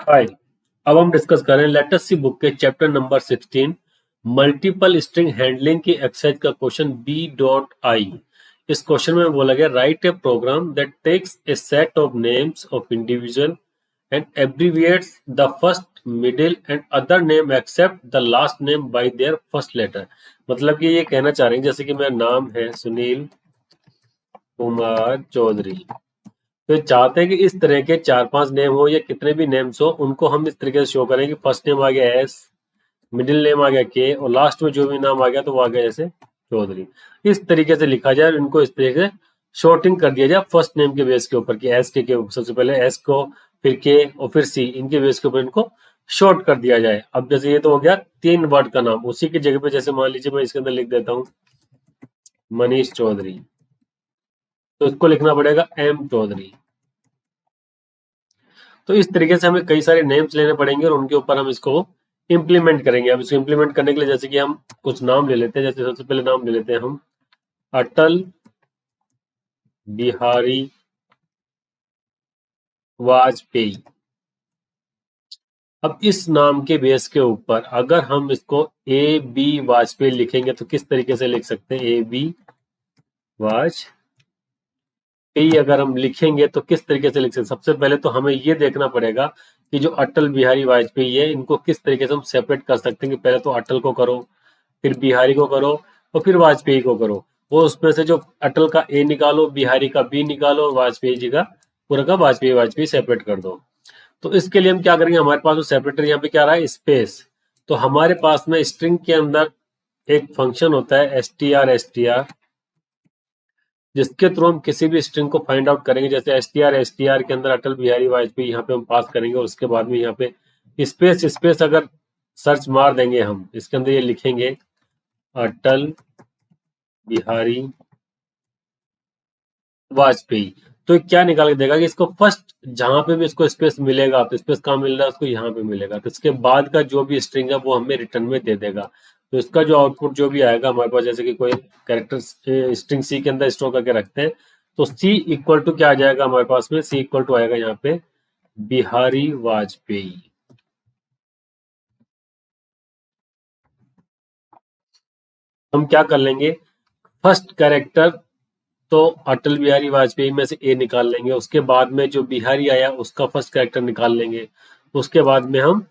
हाय। अब हम डिस्कस करें लेट अस सी बुक के chapter number 16 multiple string handling की एक्सरसाइज का क्वेश्चन B.I। इस क्वेश्चन में बोला गया write a program that takes a set of names of individual and abbreviates the first middle and other name except the last name by their first letter. मतलब कि ये कहना चाह रहे हैं जैसे कि मेरा नाम है सुनील कुमार चौधरी, तो ये चाहते हैं कि इस तरह के 4-5 नेम हो या कितने भी नेम्स हो उनको हम इस तरीके से शो करें कि फर्स्ट नेम आ गया एस, मिडिल नेम आ गया के और लास्ट में जो भी नाम आ गया तो वो आ गया जैसे चौधरी। इस तरीके से लिखा जाए और इनको इस तरीके से शॉर्टिंग कर दिया जाए फर्स्ट नेम के बेस के ऊपर कि एस के सबसे पहले एस को, फिर के और फिर सी, इनके बेस के ऊपर इनको शॉर्ट कर दिया जाए। अब जैसे ये तो हो गया 3 वर्ड का नाम, उसी की जगह पे जैसे मान लीजिए मैं इसके अंदर लिख देता हूँ मनीष चौधरी, तो इसको लिखना पड़ेगा एम चौधरी। तो इस तरीके से हमें कई सारे नेम्स लेने पड़ेंगे और उनके ऊपर हम इसको इम्प्लीमेंट करेंगे। अब इसको इम्प्लीमेंट करने के लिए जैसे कि हम कुछ नाम ले लेते हैं, जैसे सबसे पहले नाम ले लेते हैं हम अटल बिहारी वाजपेयी। अब इस नाम के बेस के ऊपर अगर हम इसको ए बी वाजपेयी लिखेंगे तो किस तरीके से लिख सकते हैं, ए बी वाजपेयी अगर हम लिखेंगे तो किस तरीके से लिख सकते हैं। सबसे पहले तो हमें ये देखना पड़ेगा कि जो अटल बिहारी वाजपेयी है इनको किस तरीके से हम सेपरेट कर सकते हैं कि पहले तो अटल को करो, फिर बिहारी को करो और फिर वाजपेयी को करो। वो उसमें से जो अटल का ए निकालो, बिहारी का बी निकालो, वाजपेयी जी का पूरा का वाजपेयी वाजपेयी सेपरेट कर दो। तो इसके लिए हम क्या करेंगे, हमारे पास जो सेपरेटर यहाँ पे क्या रहा है स्पेस, तो हमारे पास में स्ट्रिंग के अंदर एक फंक्शन होता है str जिसके थ्रू हम किसी भी स्ट्रिंग को फाइंड आउट करेंगे। जैसे str के अंदर अटल बिहारी वाजपेयी यहाँ पे हम पास करेंगे और उसके बाद में यहाँ पे स्पेस अगर सर्च मार देंगे हम, इसके अंदर ये लिखेंगे अटल बिहारी वाजपेयी, तो क्या निकाल के देगा कि इसको फर्स्ट जहां पे भी इसको स्पेस मिलेगा, तो स्पेस कहाँ मिल रहा है उसको यहाँ पे मिलेगा, तो इसके बाद का जो भी स्ट्रिंग है वो हमें रिटर्न में दे देगा। तो इसका जो आउटपुट जो भी आएगा हमारे पास, जैसे कि कोई कैरेक्टर स्ट्रिंग सी के अंदर स्टोर करके रखते हैं, तो सी इक्वल टू क्या आ जाएगा हमारे पास में, सी इक्वल टू आएगा यहाँ पे बिहारी वाजपेयी। हम क्या कर लेंगे, फर्स्ट कैरेक्टर तो अटल बिहारी वाजपेयी में से ए निकाल लेंगे, उसके बाद में जो बिहारी आया उसका फर्स्ट कैरेक्टर निकाल लेंगे, उसके बाद में हम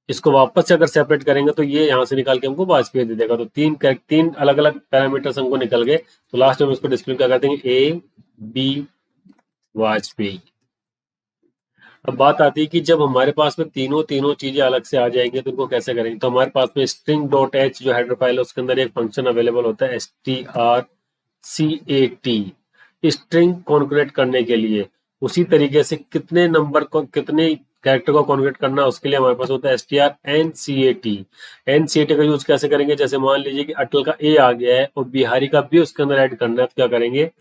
इसको वापस से अगर सेपरेट करेंगे तो ये यहाँ से निकाल के हमको वाजपेयी दे देगा। तो तीन अलग अलग पैरामीटर्स हमको निकल गए, तो लास्ट में इसको डिस्प्ले क्या कर देंगे, ए बी वाजपेयी। अब बात आती है कि जब हमारे पास में तीनों चीजें अलग से आ जाएंगे तो उनको कैसे करेंगे। तो हमारे पास में स्ट्रिंग डॉट एच जो हेडर फाइल है उसके अंदर एक फंक्शन अवेलेबल होता है strcat, स्ट्रिंग कॉन्करेट करने के लिए। उसी तरीके से कितने नंबर को, कितने कैरेक्टर को कॉन्करेट करना है उसके लिए हमारे पास होता है strncat। एनसीएटी का यूज कैसे करेंगे, जैसे मान लीजिए कि अटल का ए आ गया है और बिहारी का बी उसके अंदर ऐड करना है, तो क्या करेंगे,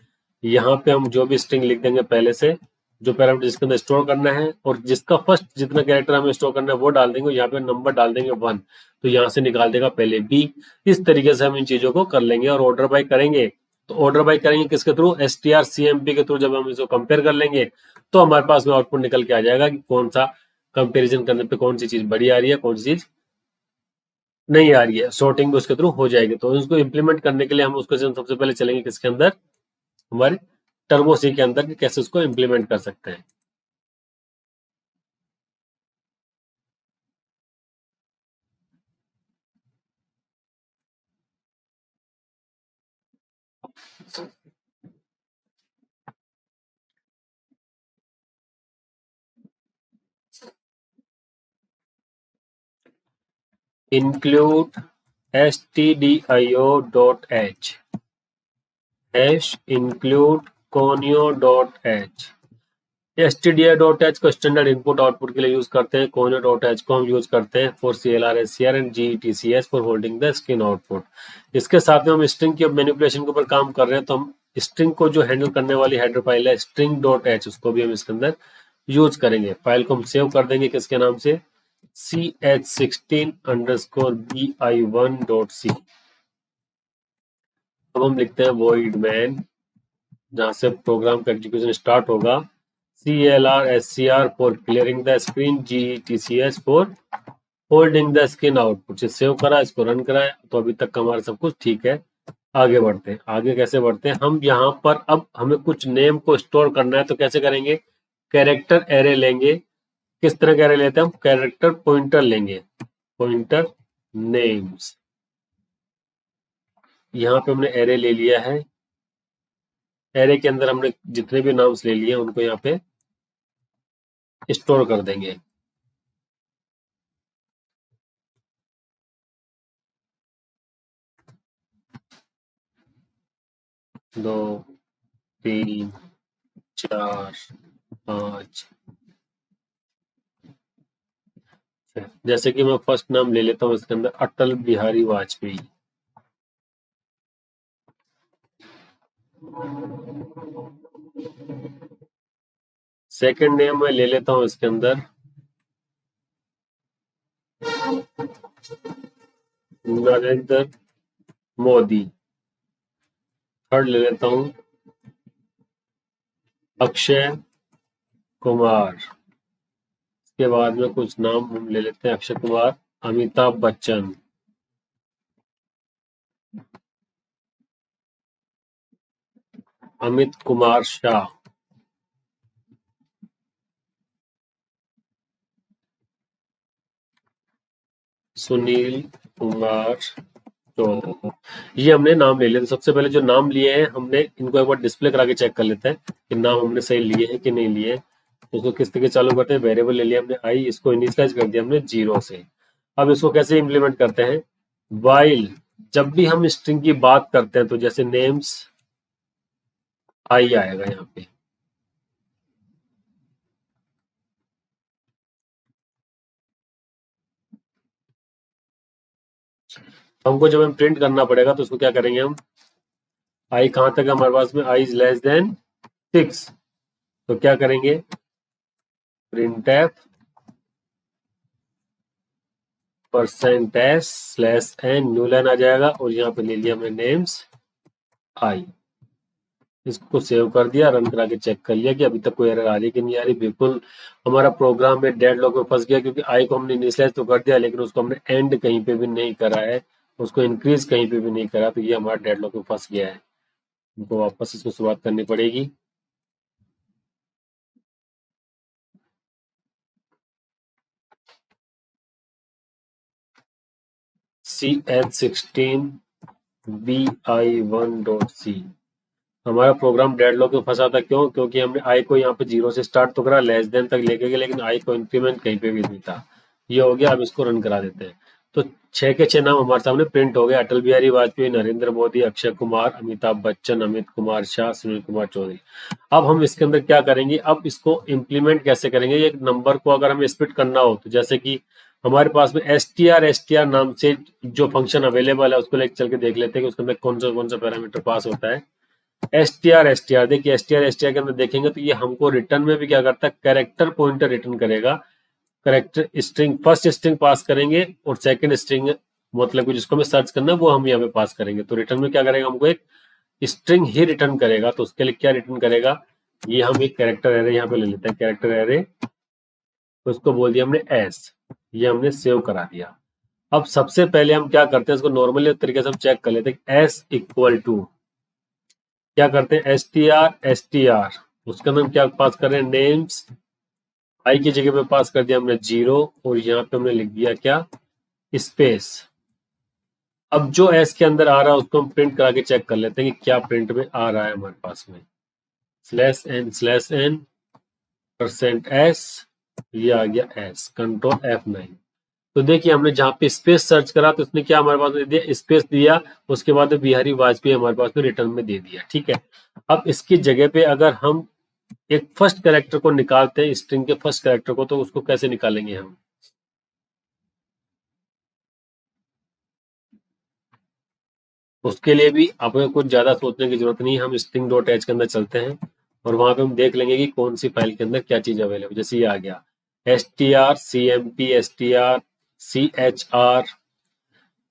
यहाँ पे हम जो भी स्ट्रिंग लिख देंगे पहले से, जो पैरामीटर जिसके अंदर स्टोर करना है और जिसका फर्स्ट जितना कैरेक्टर हमें स्टोर करना है वो डाल देंगे, यहाँ पे नंबर डाल देंगे 1, तो यहाँ से निकाल देगा पहले बी। इस तरीके से हम इन चीजों को कर लेंगे और ऑर्डर बाय करेंगे। तो ऑर्डर बाय करेंगे किसके थ्रू, strcmp के थ्रू। जब हम इसको कंपेयर कर लेंगे तो हमारे पास में आउटपुट निकल के आ जाएगा कि कौन सा कंपेरिजन करने पे कौन सी चीज बड़ी आ रही है, कौन सी चीज नहीं आ रही है, सॉर्टिंग भी उसके थ्रू हो जाएगी। तो उसको इम्प्लीमेंट करने के लिए हम उसको सबसे पहले चलेंगे किसके अंदर, हमारे टर्बो सी के अंदर, कि कैसे उसको इम्प्लीमेंट कर सकते हैं। include stdio.h include conio.h। stdio.h को स्टैंडर्ड इनपुट आउटपुट के लिए यूज करते हैं, conio.h को हम यूज करते हैं for CLR SCR and GETCH for holding the screen output. इसके साथ में हम स्ट्रिंग की मैनिपुलेशन के ऊपर काम कर रहे हैं, तो हम स्ट्रिंग को जो हैंडल करने वाली हेडर फाइल है string.h उसको भी हम इसके अंदर यूज करेंगे। फाइल को हम सेव कर देंगे किसके नाम से, ch16_bi1.c। अब हम लिखते हैं void main, जहां से प्रोग्राम का एग्जीक्यूशन स्टार्ट होगा, CLR SCR for clearing the screen, GTCS for holding the screen output से सेव करा, इसको रन कराया। तो अभी तक का हमारा सब कुछ ठीक है। आगे बढ़ते हैं। आगे कैसे बढ़ते हैं, हम यहाँ पर अब हमें कुछ नेम को स्टोर करना है, तो कैसे करेंगे, कैरेक्टर एरे लेंगे। किस तरह का एरे लेते हैं हम, कैरेक्टर पॉइंटर लेंगे, पॉइंटर नेम्स। यहाँ पे हमने एरे ले लिया है। एरे के अंदर हमने जितने भी नाम्स ले लिए उनको यहाँ पे स्टोर कर देंगे। दो, तीन, चार, पाँच, छह। जैसे कि मैं फर्स्ट नाम ले लेता हूँ इसके अंदर, अटल बिहारी वाजपेयी। सेकंड नेम मैं ले लेता हूँ इसके अंदर, नरेंद्र मोदी। थर्ड ले लेता हूँ अक्षय कुमार। इसके बाद में कुछ नाम हम ले लेते हैं, अक्षय कुमार, अमिताभ बच्चन, अमित कुमार शाह, सुनील कुमार चौधरी। ये हमने नाम ले लिए। तो सबसे पहले जो नाम लिए हैं हमने, इनको एक बार डिस्प्ले करा के चेक कर लेते हैं कि नाम हमने सही लिए हैं कि नहीं लिए। तो उसको किस तरीके चालू करते हैं, वेरिएबल ले लिया हमने आई, इसको इनिशियलाइज कर दिया हमने 0 से। अब इसको कैसे इंप्लीमेंट करते हैं, वाइल जब भी हम स्ट्रिंग की बात करते हैं तो जैसे नेम्स आई आएगा यहाँ पे। हमको जब हम प्रिंट करना पड़ेगा तो उसको क्या करेंगे हम, आई कहां तक है हमारे पास में, आई इज लेस देन 6। तो क्या करेंगे, print f %s/n new line आ जाएगा, और यहाँ पे ले लिया हमने नेम्स आई। इसको सेव कर दिया, रन करा के चेक कर लिया कि अभी तक कोई एरर आ रही है कि नहीं आ रही। बिल्कुल हमारा प्रोग्राम में डेड लॉक में फंस गया, क्योंकि आई को हमने इनिशियलाइज तो कर दिया लेकिन उसको हमने एंड कहीं पे भी नहीं करा है, उसको इंक्रीज कहीं पे भी नहीं करा। तो ये हमारा डेड लॉक में फंस गया है, हमको वापस इसको शुरुआत करनी पड़ेगी। CH16 BI1.c। हमारा प्रोग्राम डेडलॉक में फंसा था, क्यों, क्योंकि हमने आई को यहाँ पे 0 से स्टार्ट तो करा, लेस देन तक लेके गए, लेकिन आई को इंक्रीमेंट कहीं पे भी नहीं था। ये हो गया। अब इसको रन करा देते हैं। तो 6 के 6 नाम हमारे सामने प्रिंट हो गए, अटल बिहारी वाजपेयी, नरेंद्र मोदी, अक्षय कुमार, अमिताभ बच्चन, अमित कुमार शाह, सुनील कुमार चौधरी। अब हम इसके अंदर क्या करेंगे, अब इसको इम्प्लीमेंट कैसे करेंगे, एक नंबर को अगर हमें स्प्लिट करना हो तो जैसे कि हमारे पास में STR नाम से जो फंक्शन अवेलेबल है उसको लेकर चल के देख लेते हैं कि उसके अंदर कौन सा पैरामीटर पास होता है। STR देखिए, STR के अंदर देखेंगे तो ये हमको रिटर्न में भी क्या करता है, कैरेक्टर पॉइंटर रिटर्न करेगा। Character string, first string pass करेंगे और सेकंड स्ट्रिंग मतलब जिसको हमें सर्च करना है वो हम यहाँ पे पास करेंगे। तो रिटर्न में क्या करेगा, हमको एक स्ट्रिंग ही रिटर्न करेगा। तो उसके लिए क्या रिटर्न करेगा, ये हम एक कैरेक्टर एरे यहाँ पे ले लेते हैं, कैरेक्टर एरे, तो उसको बोल दिया हमने एस, ये हमने सेव करा दिया। अब सबसे पहले हम क्या करते हैं, इसको नॉर्मली तरीके से हम चेक कर लेते हैं, एस इक्वल टू क्या करते हैं, STR उसके अंदर हम क्या पास कर रहे हैं, नेम्स आई की जगह पे पास कर दिया हमने 0, और यहाँ पे हमने लिख दिया क्या, स्पेस। अब जो एस के अंदर आ रहा है उसको हम प्रिंट करा के चेक कर लेते हैं कि क्या प्रिंट में आ रहा है हमारे पास में, /n %s, ये आ गया एस, कंट्रोल F9। तो देखिए हमने जहाँ पे स्पेस सर्च करा तो उसने क्या हमारे पास में दिया, स्पेस दिया, उसके बाद बिहारी वाजपेयी हमारे पास में रिटर्न में दे दिया। ठीक है, अब इसकी जगह पे अगर हम एक फर्स्ट कैरेक्टर को निकालते हैं, स्ट्रिंग के फर्स्ट कैरेक्टर को, तो उसको कैसे निकालेंगे हम, उसके लिए भी हमें कुछ ज्यादा सोचने की जरूरत नहीं है। हम स्ट्रिंग डॉट एच के अंदर चलते हैं और वहां पे हम देख लेंगे कि कौन सी फाइल के अंदर क्या चीज अवेलेबल। जैसे ये आ गया STR CMP, STR CHR,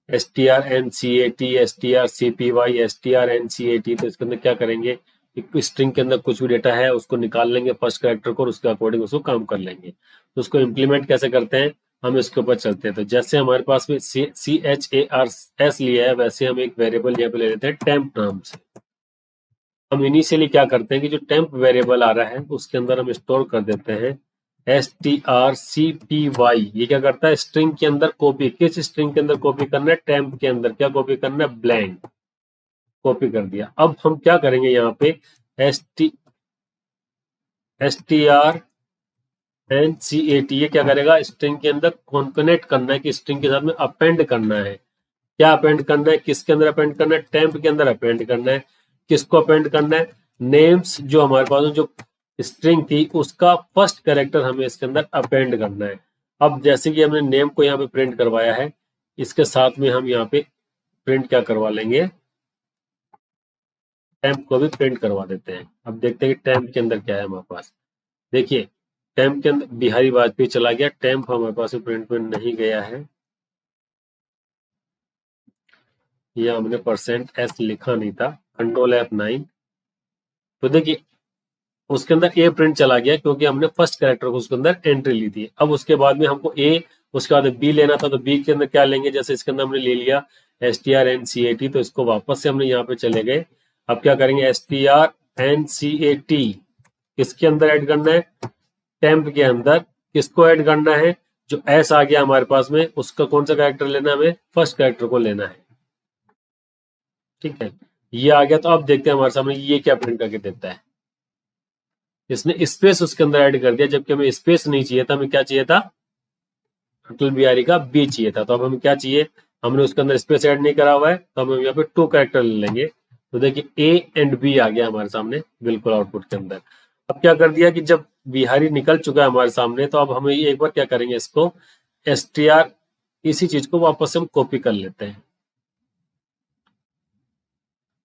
STRNCAT, STRCPY, STRNCAT। तो इसके अंदर क्या करेंगे, स्ट्रिंग के अंदर कुछ भी डेटा है उसको निकाल लेंगे फर्स्ट कैरेक्टर को और उसके अकॉर्डिंग उसको काम कर लेंगे। तो उसको इम्प्लीमेंट कैसे करते हैं, हम इसके ऊपर चलते हैं। तो जैसे हमारे पास में CHARS लिया है, वैसे हम एक वेरिएबल यहाँ पे ले लेते हैं टेम्प नाम से। हम इनिशियली क्या करते हैं कि जो टेम्प वेरिएबल आ रहा है उसके अंदर हम स्टोर कर देते हैं strcpy। ये क्या करता है, स्ट्रिंग के अंदर कॉपी, किस स्ट्रिंग के अंदर कॉपी करना है, टेम्प के अंदर क्या कॉपी करना है, ब्लैंक, कॉपी कर दिया। अब हम क्या करेंगे यहाँ पे strncat, ये क्या करेगा, स्ट्रिंग के अंदर कॉन्कनेट करना है कि स्ट्रिंग के साथ में अपेंड करना है। क्या अपेंड करना है, किसके अंदर अपेंड करना है, टेम्प के अंदर अपेंड करना है। किसको अपेंड करना है, नेम्स जो हमारे पास जो स्ट्रिंग थी उसका फर्स्ट कैरेक्टर हमें इसके अंदर अपेंड करना है। अब जैसे कि हमने नेम को यहाँ पे प्रिंट करवाया है, इसके साथ में हम यहाँ पे प्रिंट क्या करवा लेंगे, टेम्प को भी प्रिंट करवा देते हैं। अब देखते हैं कि टेम्प के अंदर क्या है हमारे पास। देखिए टेम्प के अंदर बिहारी वाजपेयी चला गया, टेम्प हमारे पास प्रिंट में नहीं गया है, ये हमने %s लिखा नहीं था, कंट्रोल F9। तो देखिए उसके अंदर ए प्रिंट चला गया क्योंकि हमने फर्स्ट कैरेक्टर को उसके अंदर एंट्री ली थी। अब उसके बाद में हमको ए, उसके बाद बी लेना था, तो बी के अंदर क्या लेंगे, जैसे इसके अंदर हमने ले लिया strncat, तो इसको वापस से हमने यहाँ पे चले गए। अब क्या करेंगे, strncat किसके अंदर ऐड करना है, टेम्प के अंदर। किसको ऐड करना है, जो एस आ गया हमारे पास में उसका कौन सा कैरेक्टर लेना है, हमें फर्स्ट कैरेक्टर को लेना है। ठीक है, ये आ गया। तो अब देखते हैं हमारे सामने ये क्या प्रिंट करके देता है। इसने स्पेस उसके अंदर ऐड कर दिया, जबकि हमें स्पेस नहीं चाहिए था, हमें क्या चाहिए था, अटल बिहारी का बी चाहिए था। तो अब हमें क्या चाहिए, हमने उसके अंदर स्पेस ऐड नहीं करा हुआ है, तो हम यहाँ पे 2 कैरेक्टर ले लेंगे। तो देखिए ए एंड बी आ गया हमारे सामने बिल्कुल आउटपुट के अंदर। अब क्या कर दिया कि जब बिहारी निकल चुका है हमारे सामने, तो अब हमें एक बार क्या करेंगे, इसको str, इसी चीज को वापस से हम कॉपी कर लेते हैं।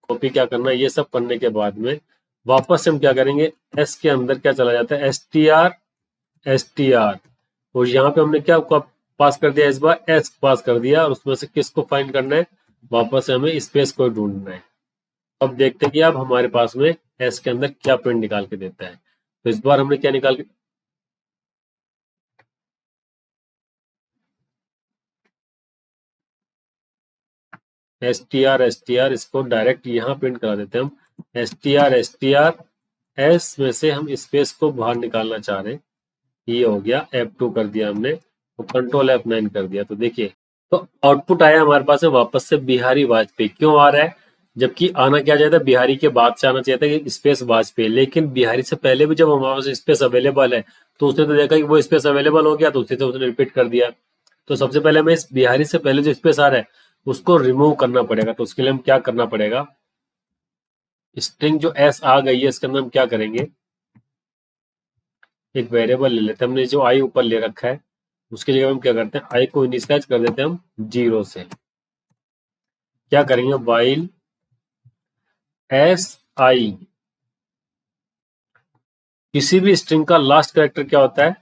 कॉपी क्या करना है, ये सब करने के बाद में वापस से हम क्या करेंगे, एस के अंदर क्या चला जाता है, str, और यहाँ पे हमने क्या पास कर दिया, इस बार एस पास कर दिया, और उसमें से किसको फाइंड करना है, वापस से हमें स्पेस को ढूंढना है। अब देखते हैं कि अब हमारे पास में एस के अंदर क्या प्रिंट निकाल के देता है। तो इस बार हमने क्या निकाल के, str, इसको डायरेक्ट यहाँ प्रिंट करा देते हैं हम, str एस में से हम स्पेस को बाहर निकालना चाह रहे हैं, ये हो गया, F2 कर दिया हमने, तो कंट्रोल F9 कर दिया। तो देखिए तो आउटपुट आया हमारे पास में वापस से बिहारी वाजपेयी। क्यों आ रहा है, जबकि आना क्या चाहिए था, बिहारी के बाद से आना चाहिए था कि स्पेस वाजपेयी, लेकिन बिहारी से पहले भी जब हमारे पास स्पेस अवेलेबल है तो उसने तो देखा कि वो स्पेस अवेलेबल हो गया, तो उसने रिपीट कर दिया। तो सबसे पहले हमें इस बिहारी से पहले जो स्पेस आ रहा है उसको रिमूव करना पड़ेगा। तो उसके लिए हम क्या करना पड़ेगा, स्ट्रिंग जो एस आ गई है इसके अंदर हम क्या करेंगे, एक वेरिएबल ले लेते हैं, हमने जो आई ऊपर ले रखा है उसकी जगह हम क्या करते हैं, आई को इनिशियलाइज कर देते हैं हम 0 से। क्या करेंगे, वाइल एस आई, किसी भी स्ट्रिंग का लास्ट कैरेक्टर क्या होता है,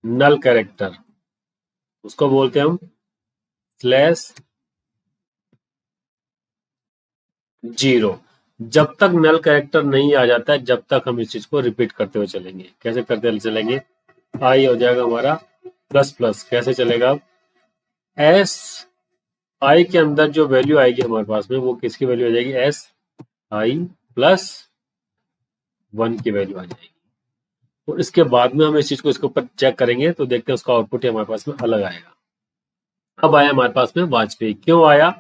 नल कैरेक्टर, उसको बोलते हैं हम /0। जब तक नल कैरेक्टर नहीं आ जाता है, जब तक हम इस चीज को रिपीट करते हुए चलेंगे। कैसे करते चलेंगे, आई हो जाएगा हमारा प्लस प्लस, कैसे चलेगा, एस आई के अंदर जो वैल्यू आएगी हमारे पास में वो किसकी वैल्यू आ जाएगी, SI+1 की वैल्यू आ जाएगी। और इसके बाद में हम इस चीज को इसके ऊपर चेक करेंगे तो देखते हैं उसका आउटपुट हमारे पास में अलग आएगा। अब आया हमारे पास में वाजपेयी। क्यों आया,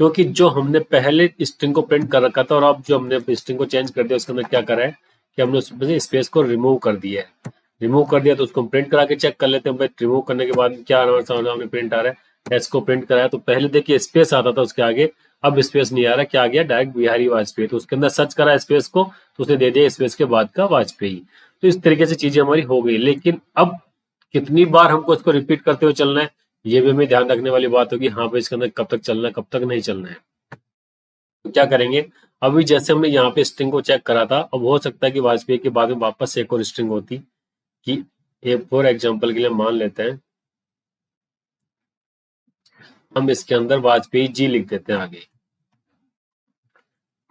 क्योंकि जो हमने पहले स्ट्रिंग को प्रिंट कर रखा था और अब जो हमने स्ट्रिंग को चेंज कर दिया उसके अंदर क्या करा है कि हमने उसमें स्पेस को रिमूव कर दिया है। रिमूव कर दिया तो उसको हम प्रिंट करा के चेक कर लेते हैं, रिमूव करने के बाद क्या हमारे सामने प्रिंट आ रहा है, एस को प्रिंट कराया तो पहले देखिए स्पेस आता था उसके आगे, अब स्पेस नहीं आ रहा, क्या आ गया, डायरेक्ट बिहारी वाजपेयी। तो उसके अंदर सर्च करा स्पेस को तो उसने दे दिया स्पेस के बाद का वाजपेयी। तो इस तरीके से चीजें हमारी हो गई। लेकिन अब कितनी बार हमको इसको रिपीट करते हुए चलना है, ये भी हमें ध्यान रखने वाली बात होगी। हाँ भाई इसके अंदर कब तक चलना है कब तक नहीं चलना है। तो क्या करेंगे, अभी जैसे हमने यहाँ पे स्ट्रिंग को चेक करा था, अब हो सकता है कि वाजपेयी के बाद में वापस से एक और स्ट्रिंग होती कि फॉर एग्जाम्पल के लिए मान लेते हैं हम इसके अंदर वाजपेयी जी लिख देते हैं आगे।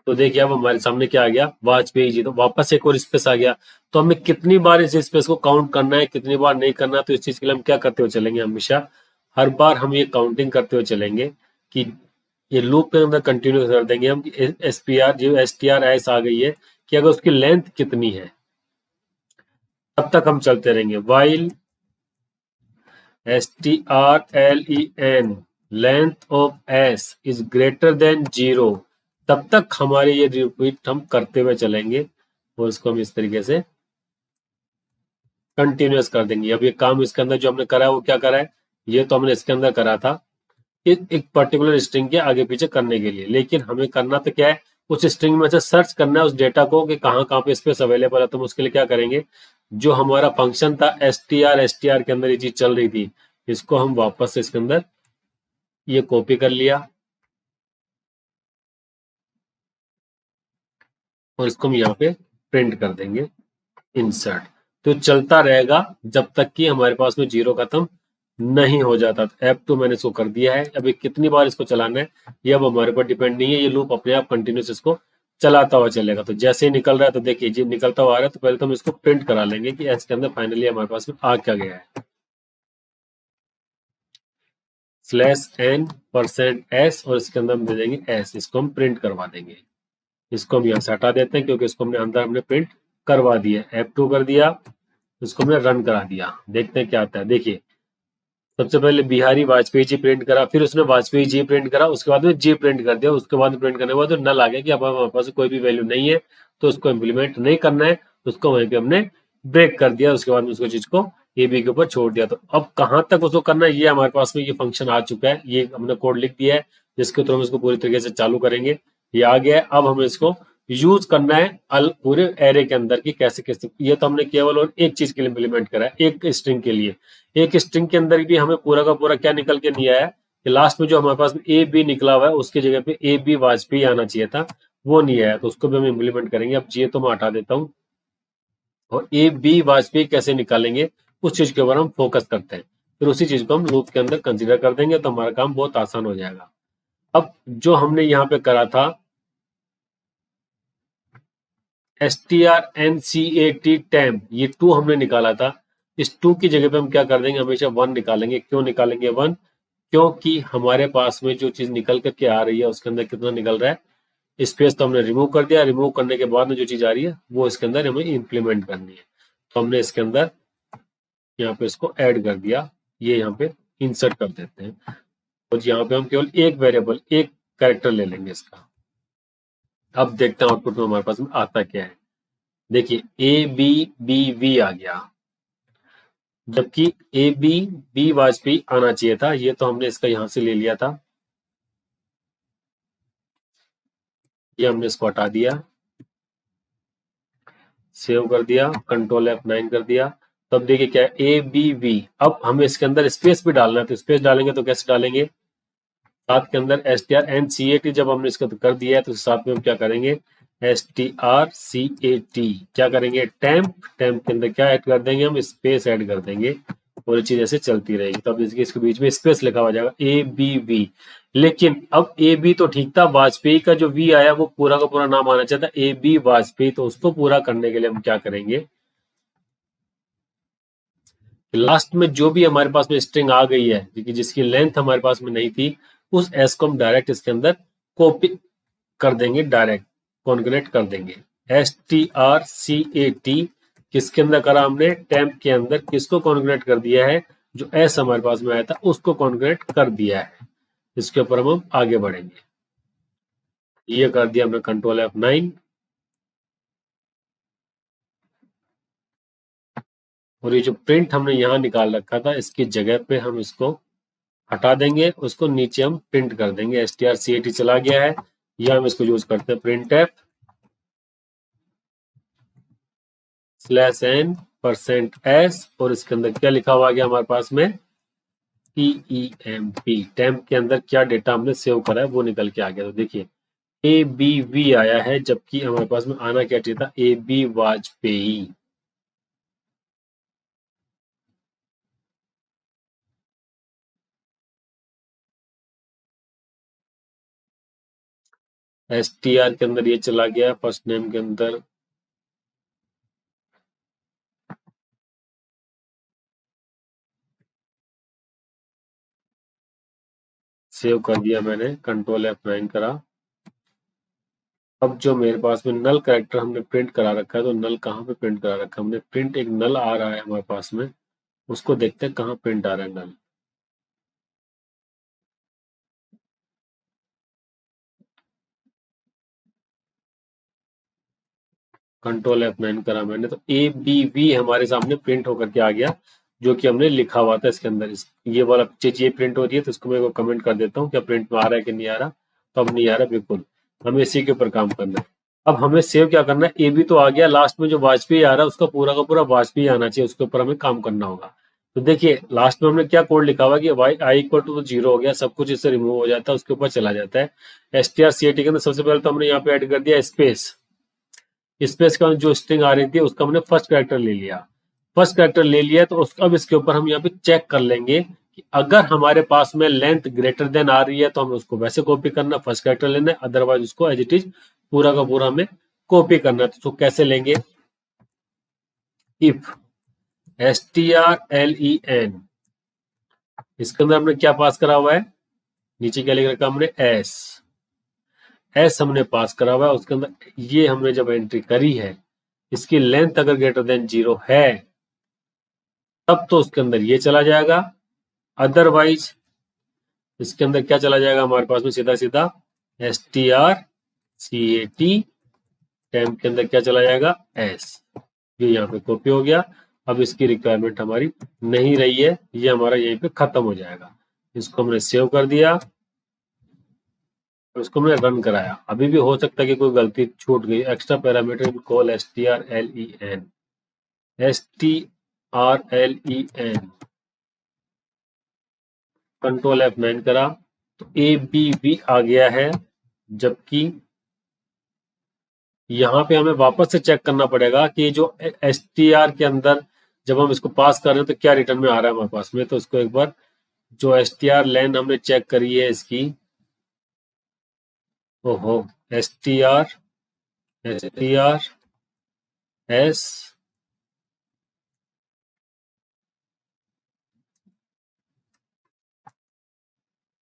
तो देखिए अब हमारे सामने क्या आ गया, वाजपेयी जी, तो वापस एक और स्पेस आ गया। तो हमें कितनी बार इस स्पेस को काउंट करना है, कितनी बार नहीं करना, तो इस चीज के लिए हम क्या करते हुए चलेंगे, हमेशा हर बार हम ये काउंटिंग करते हुए चलेंगे कि ये लूप के अंदर कंटिन्यू कर देंगे हम कि एस पी आर जो एस टी आर एस आ गई है कि अगर उसकी लेंथ कितनी है तब तक हम चलते रहेंगे। While S T R L E N length of S is greater than zero, तब तक हमारे ये रिपीट हम करते हुए चलेंगे और इसको हम इस तरीके से कंटिन्यूअस कर देंगे। अब ये काम इसके अंदर जो हमने करा है वो क्या करा है, ये तो हमने इसके अंदर करा था एक पर्टिकुलर स्ट्रिंग के आगे पीछे करने के लिए, लेकिन हमें करना तो क्या है, उस स्ट्रिंग में से सर्च करना है उस डेटा को कि कहाँ कहाँ पे स्पेस अवेलेबल है। तो हम उसके लिए क्या करेंगे, जो हमारा फंक्शन था एस टी आर के अंदर ये चीज चल रही थी, इसको हम वापस से इसके अंदर ये कॉपी कर लिया और इसको हम यहाँ पे प्रिंट कर देंगे इंसर्ट। तो चलता रहेगा जब तक कि हमारे पास में जीरो खत्म नहीं हो जाता। F2 मैंने इसको कर दिया है। अभी कितनी बार इसको चलाना है ये अब हमारे ऊपर डिपेंड नहीं है, ये लूप अपने आप कंटिन्यूस इसको चलाता हुआ चलेगा। तो जैसे ही निकल रहा है तो देखिए जी निकलता हुआ आ रहा है, तो पहले तो हम इसको प्रिंट करा लेंगे कि एस के अंदर फाइनली हमारे पास में आ क्या गया है। /n%s और इसके अंदर हम दे देंगे एस, इसको हम प्रिंट करवा देंगे। इसको हम यहाँ से हटा देते हैं क्योंकि इसको हमने अंदर हमने प्रिंट करवा दिया। F2 कर दिया, इसको हमने रन करा दिया, देखते हैं क्या आता है। देखिए सबसे पहले बिहारी वाजपेयी जी प्रिंट करा, फिर उसने वाजपेयी जी प्रिंट करा, उसके बाद में जी प्रिंट कर दिया, उसके बाद प्रिंट करने के बाद नल आ गया कि अब हमारे पास कोई भी वैल्यू नहीं है तो उसको इम्प्लीमेंट नहीं करना है, उसको वहीं पे हमने ब्रेक कर दिया। उसके बाद में उसको चीज को ए बी के ऊपर छोड़ दिया। तो अब कहाँ तक उसको करना है ये हमारे पास में ये फंक्शन आ चुका है, ये हमने कोड लिख दिया है जिसके थ्रू हम इसको पूरी तरीके से चालू करेंगे। ये आ गया है। अब हमें इसको यूज करना है पूरे एरे के अंदर की कैसे कैसे। ये तो हमने केवल और एक चीज के लिए इम्प्लीमेंट करा है, एक स्ट्रिंग के लिए। एक स्ट्रिंग के अंदर भी हमें पूरा का पूरा क्या निकल के नहीं आया कि लास्ट में जो हमारे पास ए बी निकला हुआ है उसकी जगह पे ए बी वाजपेयी आना चाहिए था, वो नहीं आया। तो उसको भी हम इम्प्लीमेंट करेंगे। अब ये तो मैं हटा देता हूँ और ए बी वाजपेयी कैसे निकालेंगे उस चीज के ऊपर हम फोकस करते हैं। फिर उसी चीज को हम लूप के अंदर कंसिडर कर देंगे तो हमारा काम बहुत आसान हो जाएगा। अब जो हमने यहाँ पे करा था STRNCAT टैम, ये टू हमने निकाला था, इस टू की जगह पे हम क्या कर देंगे, हमेशा वन निकालेंगे। क्यों निकालेंगे वन, क्योंकि हमारे पास में जो चीज निकल करके आ रही है उसके अंदर कितना निकल रहा है, स्पेस तो हमने रिमूव कर दिया। रिमूव करने के बाद में जो चीज आ रही है वो इसके अंदर हमें इंप्लीमेंट करनी है। तो हमने इसके अंदर यहाँ पे इसको ऐड कर दिया, ये यहाँ पे इंसर्ट कर देते हैं और यहाँ पे हम केवल एक वेरिएबल एक कैरेक्टर ले लेंगे इसका। अब देखते हैं आउटपुट में हमारे पास में आता क्या है। देखिए ABBV आ गया, जबकि ABB वाजपेयी आना चाहिए था। ये तो हमने इसका यहां से ले लिया था, ये हमने इसको हटा दिया, सेव कर दिया, कंट्रोल F9 कर दिया। तब देखिए क्या है ABV। अब हमें इसके अंदर स्पेस भी डालना है, तो स्पेस डालेंगे तो कैसे डालेंगे, साथ के अंदर STRNCAT जब हमने इसको कर दिया है तो साथ में हम क्या करेंगे STRCAT क्या करेंगे टैम्प, टैम्प के अंदर क्या ऐड कर देंगे हम स्पेस ऐड कर देंगे और ये चीज ऐसे चलती रहेगी। तो अब इसके बीच में स्पेस लिखा हो जाएगा ABV। लेकिन अब ए बी तो ठीक था, वाजपेयी का जो वी आया वो पूरा का पूरा नाम आना चाहिए था AB वाजपेयी। तो उसको पूरा करने के लिए हम क्या करेंगे, लास्ट में जो भी हमारे पास में स्ट्रिंग आ गई है क्योंकि जिसकी लेंथ हमारे पास में नहीं थी, उस एस को हम डायरेक्ट इसके अंदर कॉपी कर देंगे, डायरेक्ट कॉन्ग्रेट कर देंगे। STRCAT किसके अंदर करा हमने, टेम्प के अंदर। किसको कॉन्ग्रेट कर दिया है, जो एस हमारे पास में आया था उसको कॉन्ग्रेट कर दिया है। इसके ऊपर हम आगे बढ़ेंगे। ये कर दिया हमने कंट्रोल F9 और ये जो प्रिंट हमने यहाँ निकाल रखा था इसकी जगह पे हम इसको हटा देंगे, उसको नीचे हम प्रिंट कर देंगे। STRCAT चला गया है, या हम इसको यूज करते हैं प्रिंट एफ /n%s और इसके अंदर क्या लिखा हुआ गया हमारे पास में TEMP। टेम्प के अंदर क्या डेटा हमने सेव करा है वो निकल के आ गया। तो देखिए ABV आया है, जबकि हमारे पास में आना क्या चाहिए था AB वाजपेयी। STR के अंदर ये चला गया, फर्स्ट नेम के अंदर सेव कर दिया मैंने, कंट्रोल F9 करा। अब जो मेरे पास में नल कैरेक्टर हमने प्रिंट करा रखा है, तो नल कहाँ पे प्रिंट करा रखा है हमने, प्रिंट एक नल आ रहा है हमारे पास में, उसको देखते हैं कहाँ प्रिंट आ रहा है नल। कंट्रोल F9 करा मैंने, तो ABV हमारे सामने प्रिंट होकर के आ गया, जो कि हमने लिखा हुआ था इसके अंदर। ये वाला चीज ये प्रिंट हो रही है, तो इसको मैं कमेंट कर देता हूँ क्या प्रिंट में आ रहा है कि नहीं आ रहा। तो अब नहीं आ रहा, बिल्कुल हमें इसी के ऊपर काम करना है। अब हमें सेव क्या करना है, AB तो आ गया, लास्ट में जो वाजपेयी आ रहा है उसका पूरा का पूरा वाजपेयी आना चाहिए, उसके ऊपर हमें काम करना होगा। तो देखिए लास्ट में हमने क्या कोड लिखा हुआ कि वाई आई इक्वल टू 0 हो गया, सब कुछ इससे रिमूव हो जाता है, उसके ऊपर चला जाता है। STR/CAT के अंदर सबसे पहले तो हमने यहाँ पे ऐड कर दिया स्पेस। स्पेस का जो स्ट्रिंग आ रही थी उसका हमने फर्स्ट कैरेक्टर ले लिया। फर्स्ट कैरेक्टर ले लिया तो अब इसके ऊपर हम यहाँ पे चेक कर लेंगे कि अगर हमारे पास में लेंथ ग्रेटर देन आ रही है तो हमें उसको वैसे कॉपी करना, फर्स्ट कैरेक्टर लेना है, अदरवाइज उसको एज इट इज पूरा का पूरा हमें कॉपी करना है। तो कैसे लेंगे, इफ STRLEN, इसके अंदर हमने क्या पास करा हुआ है, नीचे क्या लिख रखा हमने एस हमने पास करा हुआ है, उसके अंदर ये हमने जब एंट्री करी है, इसकी लेंथ अगर ग्रेटर देन 0 है तब तो उसके अंदर ये चला जाएगा, अदरवाइज इसके अंदर क्या चला जाएगा हमारे पास में, सीधा सीधा STR/CAT टेम्प के अंदर क्या चला जाएगा, एस। ये यहाँ पे कॉपी हो गया। अब इसकी रिक्वायरमेंट हमारी नहीं रही है, ये हमारा यहीं पे खत्म हो जाएगा। इसको हमने सेव कर दिया और इसको हमने रन कराया। अभी भी हो सकता है कि कोई गलती छूट गई। Extra parameter call STRLEN control F9 करा तो ABV आ गया है, जबकि यहाँ पे हमें वापस से चेक करना पड़ेगा कि जो STR के अंदर जब हम इसको पास कर रहे हैं तो क्या रिटर्न में आ रहा है हमारे पास में। तो इसको एक बार जो STR लेन हमने चेक करी है इसकी, ओहो STR S,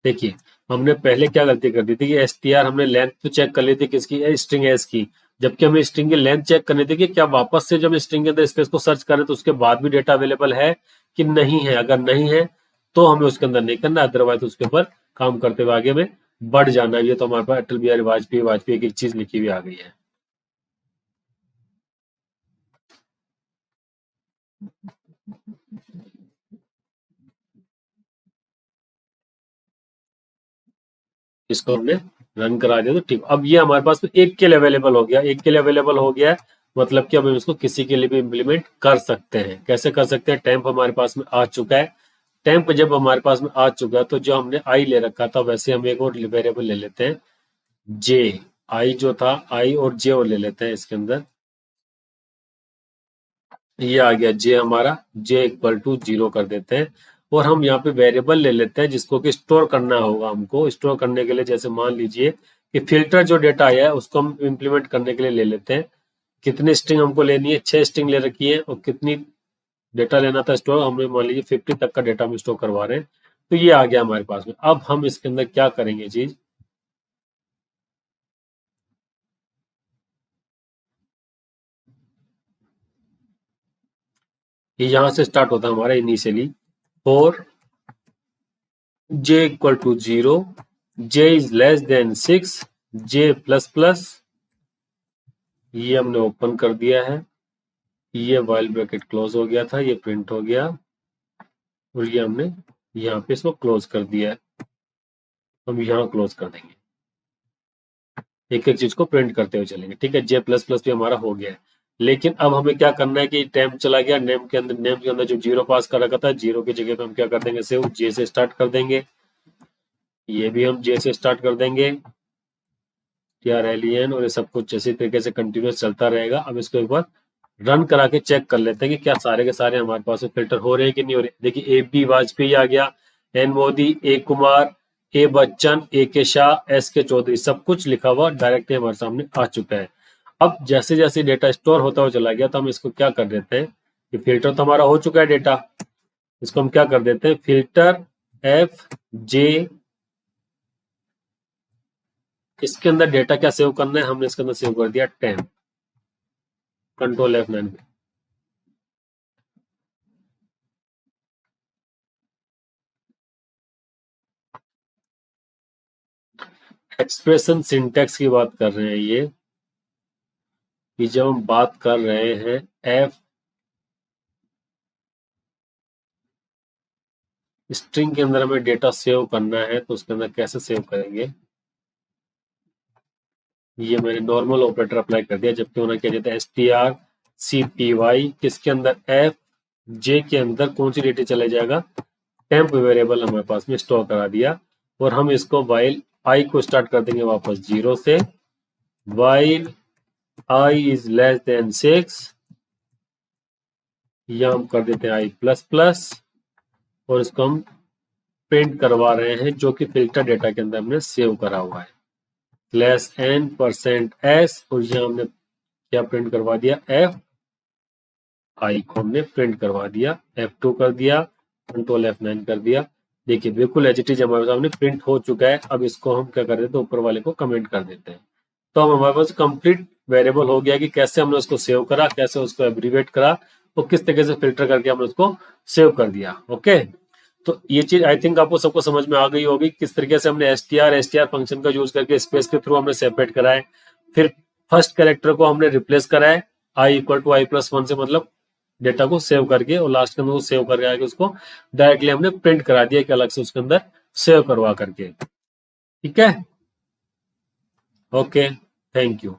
देखिए हमने पहले क्या गलती कर दी थी कि STR हमने लेंथ तो चेक कर ली थी किसकी, स्ट्रिंग एस की, जबकि हमें स्ट्रिंग की लेंथ चेक करनी थी कि क्या वापस से जब स्ट्रिंग के अंदर स्पेस को सर्च करें तो उसके बाद भी डेटा अवेलेबल है कि नहीं है। अगर नहीं है तो हमें उसके अंदर नहीं करना, अदरवाइज उसके ऊपर काम करते हुए आगे में बढ़ जाना। ये तो हमारे पास अटल बिहारी वाजपेयी की चीज लिखी हुई आ गई है। इसको हमने रन करा दिया तो ठीक। अब ये हमारे पास तो एक के लिए अवेलेबल हो गया, एक के लिए अवेलेबल हो गया है, मतलब कि अब हम इसको किसी के लिए भी इम्प्लीमेंट कर सकते हैं। कैसे कर सकते हैं, टेम्प हमारे पास में आ चुका है। टेम्प जब हमारे पास में आ चुका है तो जो हमने आई ले रखा था वैसे हम एक और वेरिएबल ले लेते हैं जे। आई जो था आई और जे और ले लेते हैं इसके अंदर। ये आ गया जे हमारा, जे इक्वल टू 0 कर देते हैं और हम यहाँ पे वेरिएबल ले लेते हैं जिसको कि स्टोर करना होगा हमको। स्टोर करने के लिए जैसे मान लीजिए कि फिल्टर जो डेटा आया है उसको हम इम्प्लीमेंट करने के लिए ले लेते हैं। कितनी स्ट्रिंग हमको लेनी है, 6 स्ट्रिंग ले रखी है और कितनी डेटा लेना था स्टोर, हमने मान लीजिए 50 तक का डेटा हम स्टोर करवा रहे हैं। तो ये आ गया हमारे पास में। अब हम इसके अंदर क्या करेंगे चीज, ये यहां से स्टार्ट होता है हमारा initially for j equal to 0, j is less than 6, j plus plus, ये हमने ओपन कर दिया है, ये वाइल ब्रैकेट क्लोज हो गया था, ये प्रिंट हो गया और ये हमने यहाँ पे इसको क्लोज कर दिया है। हम यहाँ क्लोज कर देंगे, एक एक चीज को प्रिंट करते हुए चलेंगे। ठीक है, जे प्लस प्लस भी हमारा हो गया है। लेकिन अब हमें क्या करना है कि टेम्प चला गया, नेम के अंदर जो 0 पास कर रखा था, 0 की जगह पे हम क्या कर देंगे, सिर्फ जे से स्टार्ट कर देंगे। ये भी हम जे से स्टार्ट कर देंगे, TRLEN, और ये सब कुछ इसी तरीके से कंटिन्यूस चलता रहेगा। अब इसको एक बार रन करा के चेक कर लेते हैं कि क्या सारे के सारे हमारे पास फिल्टर हो रहे हैं कि नहीं हो रहे। देखिए AB वाजपेयी आ गया, N मोदी, A कुमार, ए बच्चन, ए के शाह, एस के चौधरी, सब कुछ लिखा हुआ डायरेक्ट हमारे सामने आ चुका है। अब जैसे जैसे डेटा स्टोर होता हुआ चला गया तो हम इसको क्या कर देते हैं, कि फिल्टर तो हमारा हो चुका है डेटा, इसको हम क्या कर देते हैं, फिल्टर एफ जे, इसके अंदर डेटा क्या सेव करना है, हमने इसके अंदर सेव कर दिया 10, कंट्रोल F9। एक्सप्रेशन सिंटैक्स की बात कर रहे हैं ये, कि जब हम बात कर रहे हैं एफ स्ट्रिंग के अंदर हमें डेटा सेव करना है तो उसके अंदर कैसे सेव करेंगे। ये मैंने नॉर्मल ऑपरेटर अप्लाई कर दिया, जबकि होना क्या जाता है strcpy, किसके अंदर एफ जे के अंदर कौन सी डेटा चला जाएगा, टेम्प वेरिएबल हमारे पास में स्टोर करा दिया, और हम इसको वाइल आई को स्टार्ट कर देंगे वापस 0 से, while I is less than 6, या हम कर देते हैं i++, और इसको हम प्रिंट करवा रहे हैं जो कि फिल्टर डेटा के अंदर हमने सेव करा हुआ है, \n%s, और यहाँ हमने क्या प्रिंट करवा दिया, एफ आई को हमने प्रिंट करवा दिया, F2 कर दिया, कंट्रोल F9 कर दिया। देखिए बिल्कुल एच टी हमारे सामने प्रिंट हो चुका है। अब इसको हम क्या कर देते हैं, ऊपर वाले को कमेंट कर देते हैं। तो हम हमारे पास कंप्लीट वेरिएबल हो गया कि कैसे हमने उसको सेव करा, कैसे उसको एब्रीवेट करा, और किस तरीके से फिल्टर करके हमने उसको सेव कर दिया। ओके, तो ये चीज आई थिंक आपको सबको समझ में आ गई होगी, किस तरीके से हमने एसटीआर फंक्शन का यूज करके स्पेस के थ्रू हमने सेपरेट करा है। फिर फर्स्ट कैरेक्टर को हमने रिप्लेस करा है i=i+1 से, मतलब डेटा को सेव करके, और लास्ट के अंदर सेव करके आके उसको डायरेक्टली हमने प्रिंट करा दिया कि अलग से उसके अंदर सेव करवा करके। ठीक है, ओके, थैंक यू।